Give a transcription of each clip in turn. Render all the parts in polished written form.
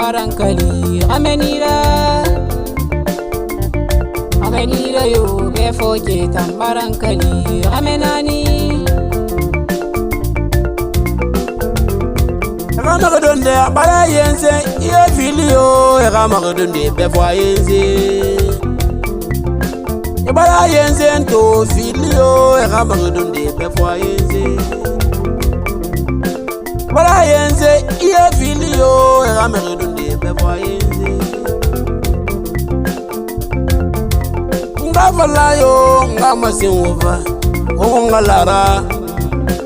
tambarankali amenira yo befoke tambarankali amenani Ramadonde bala yense ye filio Ramadonde befo yense bala yense to filio Ramadonde befo yense bala yense ye filio Ramadonde befo yense ngafala yo ngamasinwova ngongalara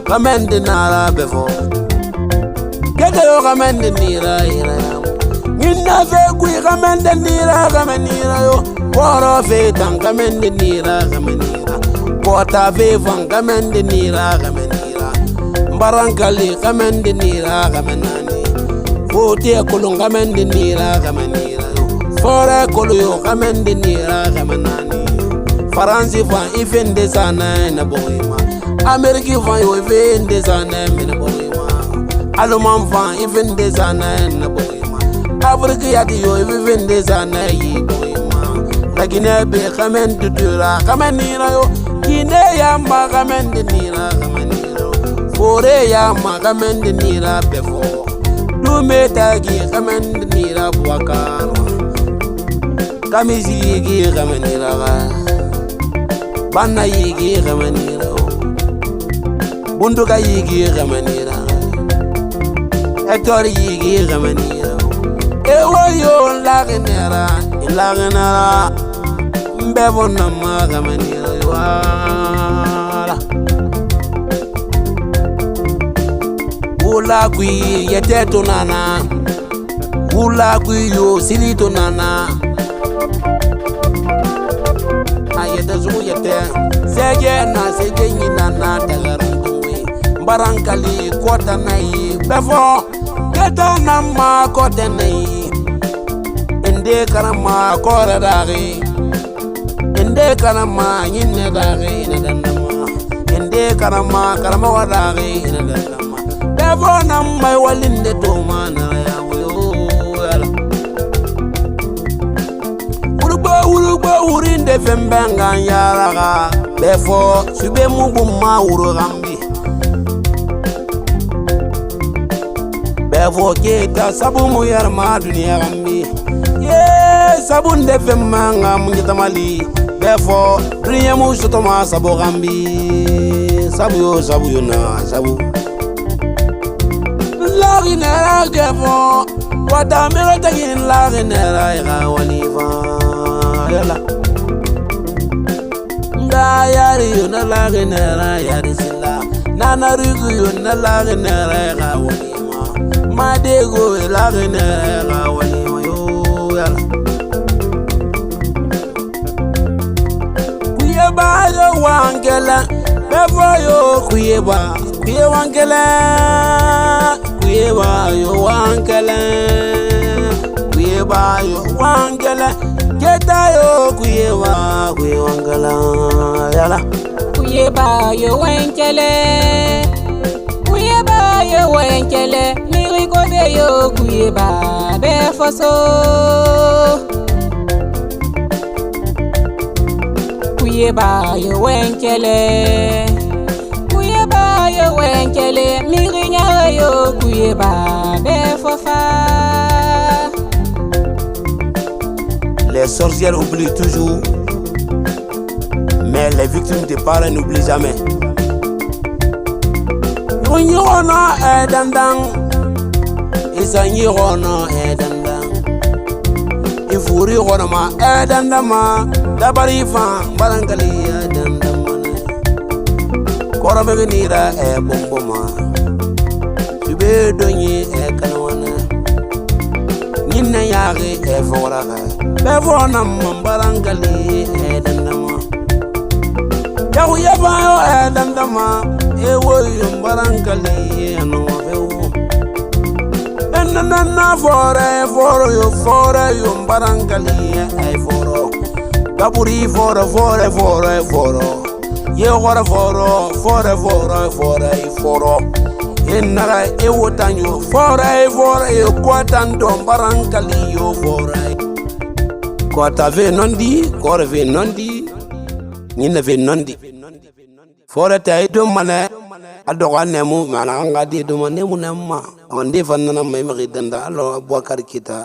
kamende nara befo Kete yo kamende nira ira yamu Nina fe kui kamende nira yo Koro fe tan kamende nira kamenira Kota fe fan kamende nira kamenira Mbarankali kamende nira kamenani Fote kulung kamende nira kamenira yo Fore kulu yo kamende nira kamenani Faransi fan ifende sana na bohima Ameriki fan yo ifende sana mene bohima Alman fan even desana na boyma Afrika yati yo even desana yi boyma Lakine be kamen dudura kamenira yo Kine ya ma kamen nira kamenira yo Fore ya ma kamen nira befo Dume tagi kamen nira buakar Kamisi yigi kamenira Bana yigi kamenira Bunduka yigi kamenira Hector yigi gamanira Ewa yo lagenera Mbebo nama gamanira Wala Ula kui yete tonana Ula kui yo sili tonana Ayete zugu yete Sege na sege nyinana Tagarandungwe Mbarankali kota na yi Befo Keta nama kote nei Ende karama kore dagi Ende karama nyine dagi Nadandama Ende karama wadagi Nadandama Befo nama walinde toma na ya wala Urugba urinde fembenga yaraga Befo sube muguma urugambi Befo kita sabu mu yarma dunia gambi Ye sabu ndefe manga mungitamali Befo dunia mu sutoma sabu gambi Sabu yo na sabu Lagi nera gefo Wata mero tegin lagi nera Iga walifa Yala Nga yari yo na lagi nera Yari sila Nana rigu yo na lagi nera Iga walifa Madego elagene la wali yo yala Kuyeba yo wangela Befo yo kuyeba wangela Kuyeba yo wangela Kuyeba yo wangela Keta yo kuyeba wangela yala Kuyeba yo wangela Kuyeba yo wangela Kobe yo kuyeba befoso Kuyeba yo wenkele Mirinya yo kuyeba befofa Les sorcières oublient toujours Mais les victimes de parents n'oublient jamais Nyona edandang Isanyi rono edandang Ifuri rono ma edandama Dabari fan barankali edandama Kora bege nira bomboma Sube donyi kanwana Nina yagi foraga Befo nam barankali edandama Yahu yabayo edandama Ewo yumbarangali anofeu Enna fore yumbarangali ay foro Kaburi foro Ye foro Inara e wotanyo fora e kwatan dom barankali yo fora. Kota ve nondi, kore ve nondi, nina ve nondi. Fora ta idum mana adoga nemu mana ngadi idum nemu nema. Onde fanana mai magidanda lo Abubakar kita.